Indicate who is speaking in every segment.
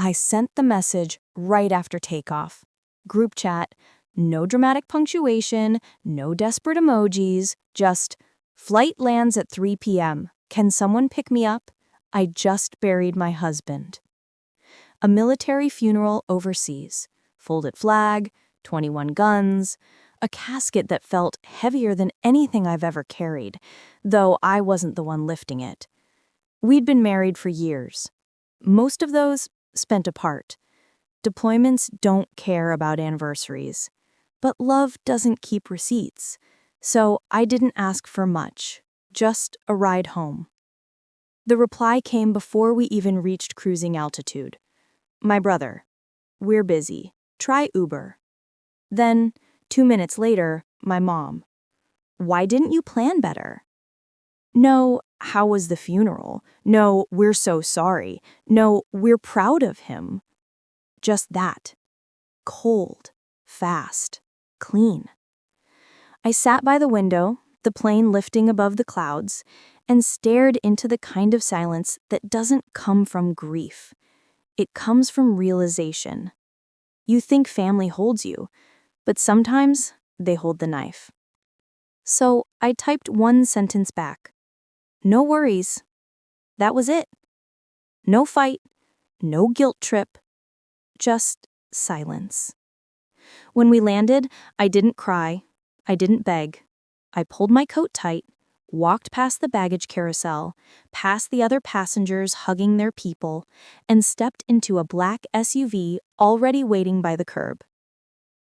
Speaker 1: I sent the message right after takeoff. Group chat, no dramatic punctuation, no desperate emojis, just, "Flight lands at 3 p.m. Can someone pick me up? I just buried my husband." A military funeral overseas, folded flag, 21 guns, a casket that felt heavier than anything I've ever carried, though I wasn't the one lifting it. We'd been married for years. Most of those spent apart. Deployments don't care about anniversaries. But love doesn't keep receipts. So I didn't ask for much, just a ride home. The reply came before we even reached cruising altitude. "My brother, we're busy. Try Uber." Then, 2 minutes later, my mom. "Why didn't you plan better?" No, "How was the funeral?" No, "We're so sorry." No, "We're proud of him." Just that. Cold, fast, clean. I sat by the window, the plane lifting above the clouds, and stared into the kind of silence that doesn't come from grief. It comes from realization. You think family holds you, but sometimes they hold the knife. So I typed one sentence back. "No worries." That was it. No fight, no guilt trip, just silence. When we landed, I didn't cry, I didn't beg. I pulled my coat tight, walked past the baggage carousel, past the other passengers hugging their people, and stepped into a black SUV already waiting by the curb.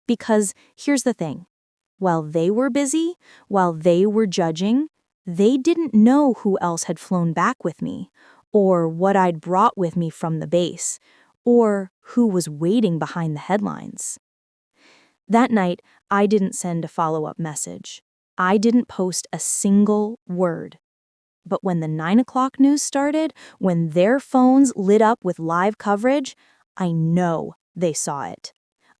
Speaker 1: Because here's the thing. While they were busy, while they were judging, they didn't know who else had flown back with me, or what I'd brought with me from the base, or who was waiting behind the headlines. That night, I didn't send a follow-up message. I didn't post a single word. But when the 9 o'clock news started, when their phones lit up with live coverage, I know they saw it.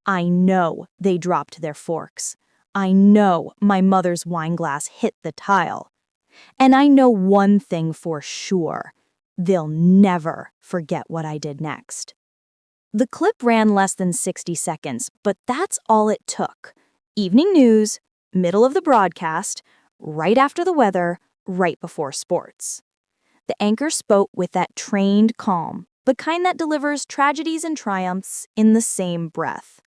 Speaker 1: I know they dropped their forks. I know my mother's wine glass hit the tile. And I know one thing for sure. They'll never forget what I did next. The clip ran less than 60 seconds, but that's all it took. Evening news, middle of the broadcast, right after the weather, right before sports. The anchor spoke with that trained calm, the kind that delivers tragedies and triumphs in the same breath.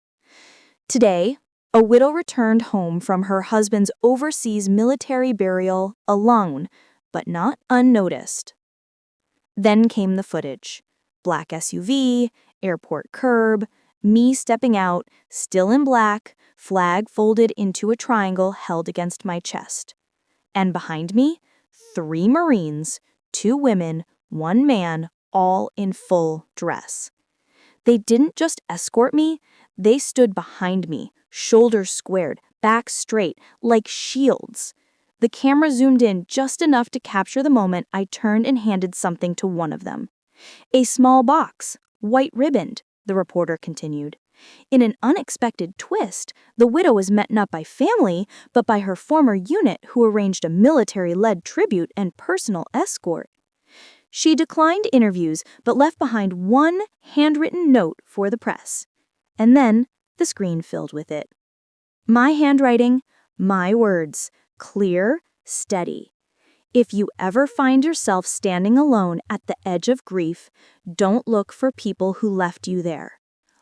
Speaker 1: Today, a widow returned home from her husband's overseas military burial alone, but not unnoticed. Then came the footage. Black SUV, airport curb, me stepping out, still in black, flag folded into a triangle held against my chest. And behind me, 3 Marines, 2 women, 1 man, all in full dress. They didn't just escort me, they stood behind me, shoulders squared, back straight, like shields. The camera zoomed in just enough to capture the moment I turned and handed something to one of them. "A small box, white ribboned," the reporter continued. In an unexpected twist, the widow was met not by family, but by her former unit who arranged a military-led tribute and personal escort. She declined interviews, but left behind one handwritten note for the press. And then the screen filled with it. My handwriting, my words, clear, steady. If you ever find yourself standing alone at the edge of grief, don't look for people who left you there.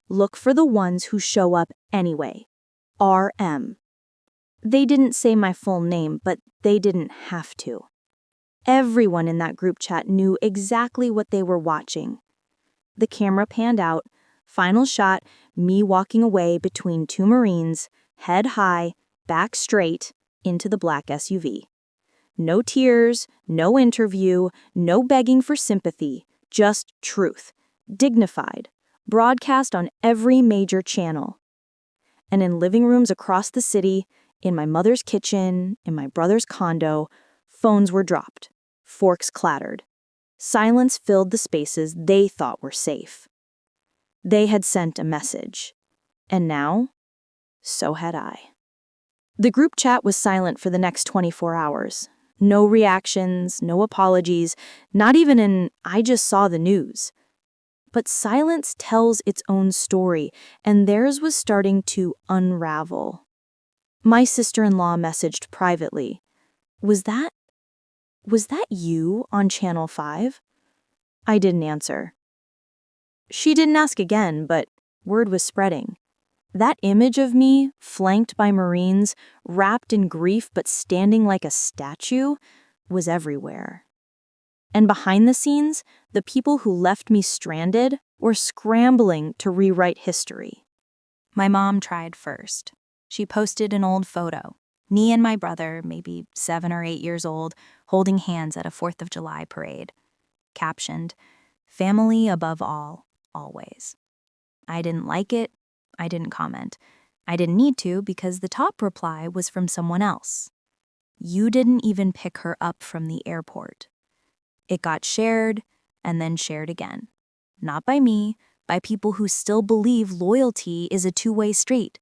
Speaker 1: Look for the ones who show up anyway. RM. They didn't say my full name, but they didn't have to. Everyone in that group chat knew exactly what they were watching. The camera panned out, final shot, me walking away between 2 Marines, head high, back straight, into the black SUV. No tears, no interview, no begging for sympathy, just truth, dignified, broadcast on every major channel. And in living rooms across the city, in my mother's kitchen, in my brother's condo, phones were dropped, forks clattered. Silence filled the spaces they thought were safe. They had sent a message. And now, so had I. The group chat was silent for the next 24 hours. No reactions, no apologies, not even an "I just saw the news." But silence tells its own story, and theirs was starting to unravel. My sister-in-law messaged privately, Was that you on Channel 5? I didn't answer. She didn't ask again, but word was spreading. That image of me, flanked by Marines, wrapped in grief but standing like a statue, was everywhere. And behind the scenes, the people who left me stranded were scrambling to rewrite history. My mom tried first. She posted an old photo. Me and my brother, maybe 7 or 8 years old, holding hands at a 4th of July parade. Captioned, "Family above all, always." I didn't like it. I didn't comment. I didn't need to because the top reply was from someone else. "You didn't even pick her up from the airport." It got shared and then shared again. Not by me, by people who still believe loyalty is a two-way street.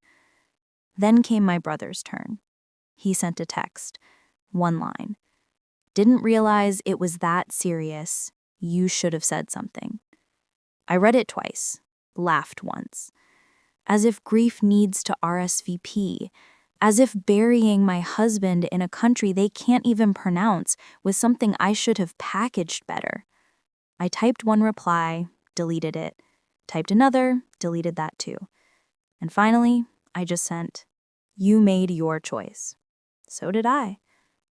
Speaker 1: Then came my brother's turn. He sent a text. One line. "Didn't realize it was that serious. You should have said something." I read it twice, laughed once. As if grief needs to RSVP, as if burying my husband in a country they can't even pronounce was something I should have packaged better. I typed one reply, deleted it, typed another, deleted that too. And finally, I just sent, "You made your choice." So did I.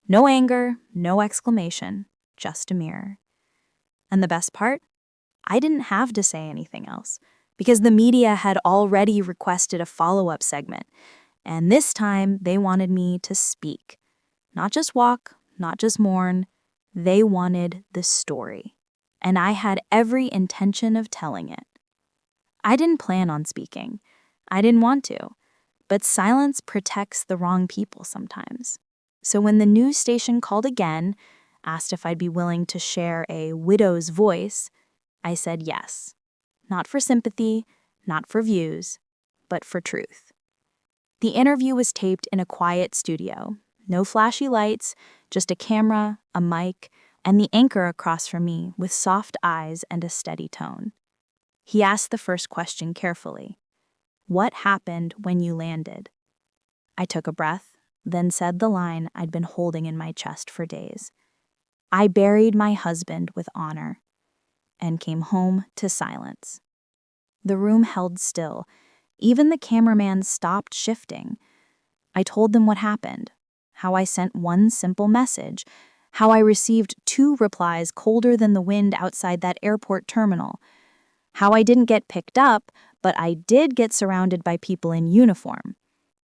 Speaker 1: No anger, no exclamation, just a mirror. And the best part? I didn't have to say anything else, because the media had already requested a follow-up segment, and this time they wanted me to speak. Not just walk, not just mourn, they wanted the story, and I had every intention of telling it. I didn't plan on speaking. I didn't want to, but silence protects the wrong people sometimes. So when the news station called again, asked if I'd be willing to share a widow's voice, I said yes. Not for sympathy, not for views, but for truth. The interview was taped in a quiet studio. No flashy lights, just a camera, a mic, and the anchor across from me with soft eyes and a steady tone. He asked the first question carefully. "What happened when you landed?" I took a breath, then said the line I'd been holding in my chest for days. "I buried my husband with honor," and came home to silence. The room held still. Even the cameraman stopped shifting. I told them what happened, how I sent one simple message, how I received 2 replies colder than the wind outside that airport terminal, how I didn't get picked up, but I did get surrounded by people in uniform,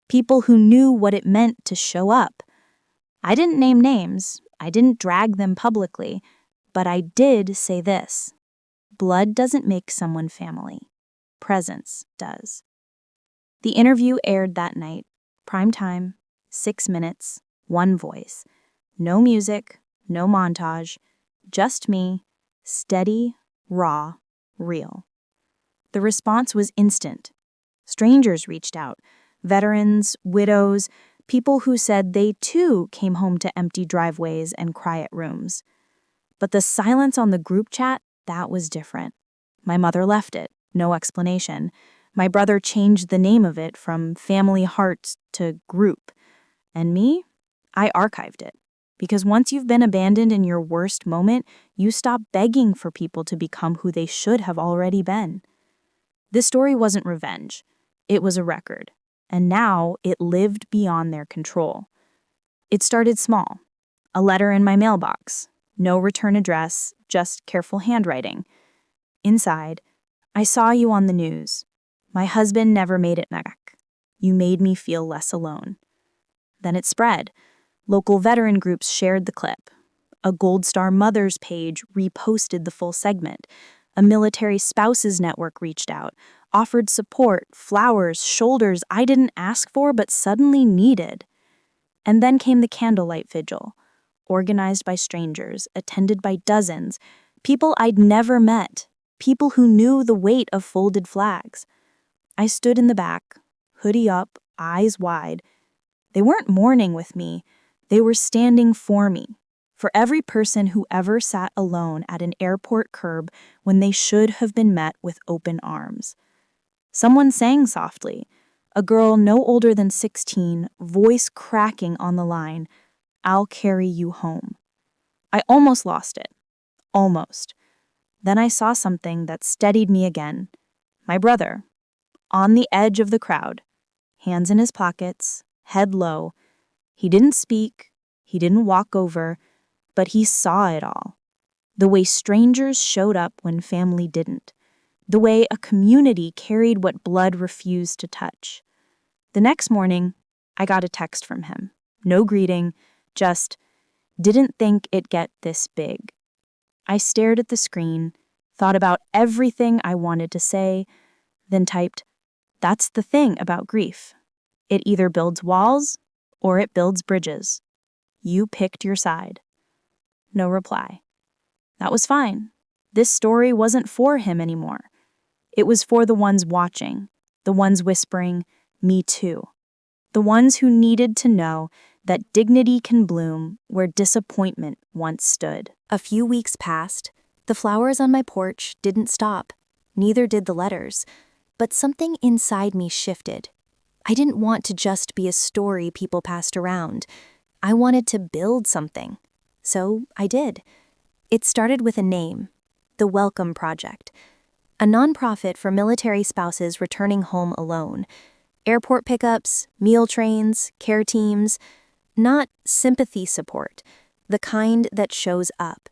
Speaker 1: people who knew what it meant to show up. I didn't name names, I didn't drag them publicly, but I did say this: blood doesn't make someone family. Presence does. The interview aired that night, prime time, 6 minutes, one voice. No music, no montage, just me, steady, raw, real. The response was instant. Strangers reached out, veterans, widows, people who said they too came home to empty driveways and quiet rooms. But the silence on the group chat, that was different. My mother left it, no explanation. My brother changed the name of it from Family Hearts to Group. And me? I archived it. Because once you've been abandoned in your worst moment, you stop begging for people to become who they should have already been. This story wasn't revenge. It was a record. And now it lived beyond their control. It started small. A letter in my mailbox. No return address, just careful handwriting. Inside, "I saw you on the news. My husband never made it back. You made me feel less alone." Then it spread. Local veteran groups shared the clip. A Gold Star Mothers page reposted the full segment. A military spouses network reached out, offered support, flowers, shoulders I didn't ask for but suddenly needed. And then came the candlelight vigil, organized by strangers, attended by dozens, people I'd never met, people who knew the weight of folded flags. I stood in the back, hoodie up, eyes wide. They weren't mourning with me. They were standing for me, for every person who ever sat alone at an airport curb when they should have been met with open arms. Someone sang softly, a girl no older than 16, voice cracking on the line, "I'll carry you home." I almost lost it. Almost. Then I saw something that steadied me again. My brother, on the edge of the crowd, hands in his pockets, head low. He didn't speak, he didn't walk over, but he saw it all. The way strangers showed up when family didn't. The way a community carried what blood refused to touch. The next morning, I got a text from him. No greeting, just, "Didn't think it'd get this big." I stared at the screen, thought about everything I wanted to say, then typed, "That's the thing about grief. It either builds walls or it builds bridges. You picked your side." No reply. That was fine. This story wasn't for him anymore. It was for the ones watching, the ones whispering, "Me too." The ones who needed to know that dignity can bloom where disappointment once stood. A few weeks passed. The flowers on my porch didn't stop. Neither did the letters. But something inside me shifted. I didn't want to just be a story people passed around. I wanted to build something. So I did. It started with a name, the Welcome Project, a nonprofit for military spouses returning home alone. Airport pickups, meal trains, care teams, not sympathy support, the kind that shows up.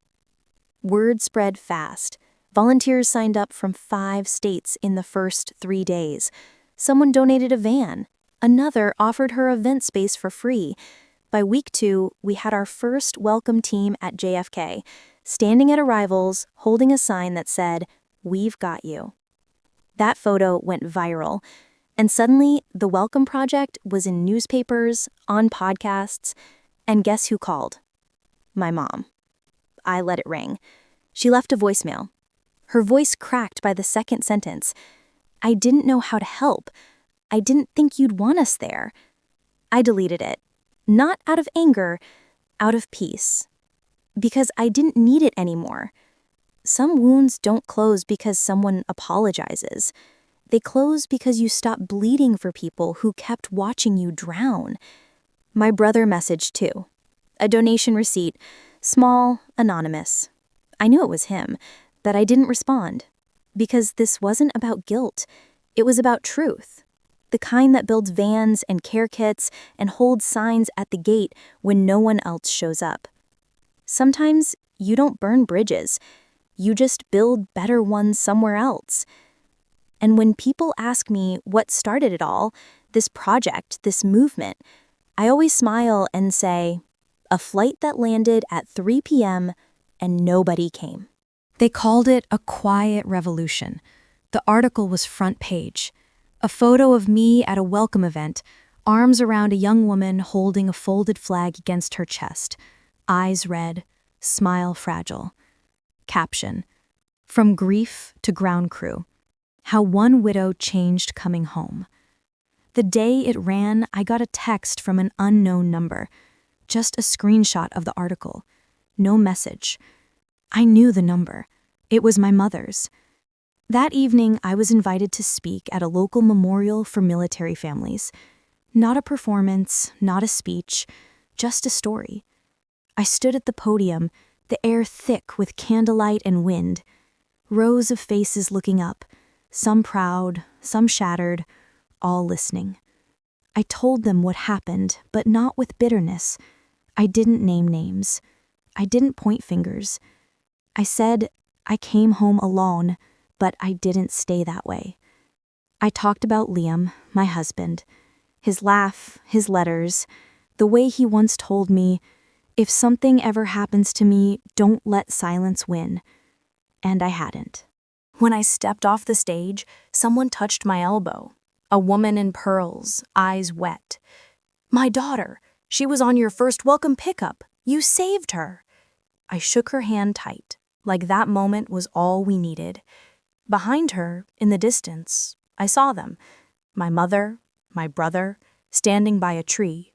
Speaker 1: Word spread fast. Volunteers signed up from 5 states in the first 3 days. Someone donated a van. Another offered her event space for free. By week 2, we had our first welcome team at JFK, standing at arrivals, holding a sign that said, "We've got you." That photo went viral, and suddenly the Welcome Project was in newspapers, on podcasts, and guess who called? My mom. I let it ring. She left a voicemail. Her voice cracked by the second sentence. "I didn't know how to help. I didn't think you'd want us there." I deleted it. Not out of anger, out of peace. Because I didn't need it anymore. Some wounds don't close because someone apologizes. They close because you stop bleeding for people who kept watching you drown. My brother messaged too. A donation receipt, small, anonymous. I knew it was him, but I didn't respond. Because this wasn't about guilt. It was about truth. The kind that builds vans and care kits and holds signs at the gate when no one else shows up. Sometimes you don't burn bridges. You just build better ones somewhere else. And when people ask me what started it all, this project, this movement, I always smile and say, a flight that landed at 3 p.m. and nobody came. They called it a quiet revolution. The article was front page. A photo of me at a welcome event, arms around a young woman holding a folded flag against her chest, eyes red, smile fragile. Caption: "From grief to ground crew. How one widow changed coming home." The day it ran, I got a text from an unknown number. Just a screenshot of the article. No message. I knew the number. It was my mother's. That evening, I was invited to speak at a local memorial for military families. Not a performance, not a speech, just a story. I stood at the podium, the air thick with candlelight and wind. Rows of faces looking up, some proud, some shattered, all listening. I told them what happened, but not with bitterness. I didn't name names. I didn't point fingers. I said, I came home alone, but I didn't stay that way. I talked about Liam, my husband, his laugh, his letters, the way he once told me, if something ever happens to me, don't let silence win. And I hadn't. When I stepped off the stage, someone touched my elbow. A woman in pearls, eyes wet. "My daughter, she was on your first welcome pickup. You saved her." I shook her hand tight, like that moment was all we needed. Behind her, in the distance, I saw them, my mother, my brother, standing by a tree.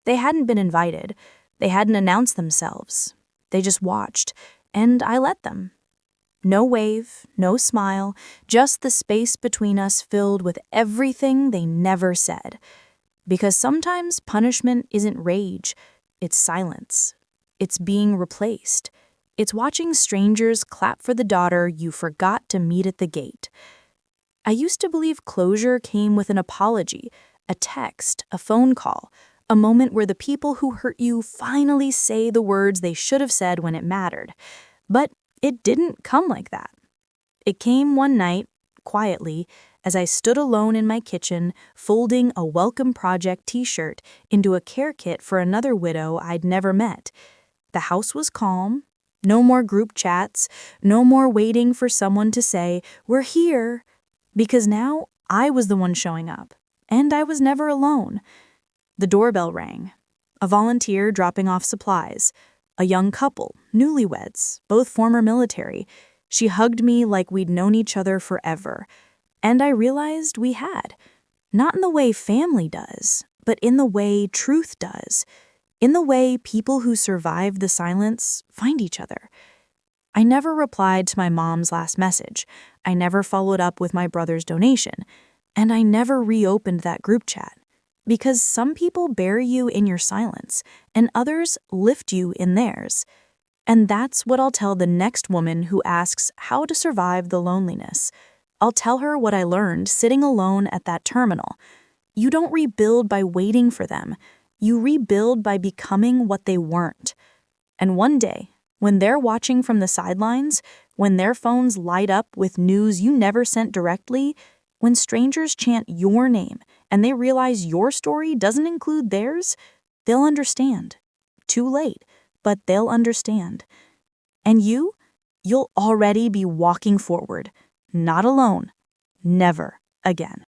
Speaker 1: They hadn't been invited. They hadn't announced themselves. They just watched, and I let them. No wave, no smile, just the space between us filled with everything they never said. Because sometimes punishment isn't rage, it's silence. It's being replaced. It's watching strangers clap for the daughter you forgot to meet at the gate. I used to believe closure came with an apology, a text, a phone call, a moment where the people who hurt you finally say the words they should have said when it mattered. But it didn't come like that. It came one night, quietly, as I stood alone in my kitchen, folding a Welcome Project t-shirt into a care kit for another widow I'd never met. The house was calm. No more group chats, no more waiting for someone to say, "We're here." Because now I was the one showing up, and I was never alone. The doorbell rang. A volunteer dropping off supplies. A young couple, newlyweds, both former military. She hugged me like we'd known each other forever. And I realized we had. Not in the way family does, but in the way truth does. In the way people who survive the silence find each other. I never replied to my mom's last message. I never followed up with my brother's donation. And I never reopened that group chat. Because some people bury you in your silence, and others lift you in theirs. And that's what I'll tell the next woman who asks how to survive the loneliness. I'll tell her what I learned sitting alone at that terminal. You don't rebuild by waiting for them. You rebuild by becoming what they weren't. And one day, when they're watching from the sidelines, when their phones light up with news you never sent directly, when strangers chant your name and they realize your story doesn't include theirs, they'll understand. Too late, but they'll understand. And you'll already be walking forward, not alone, never again.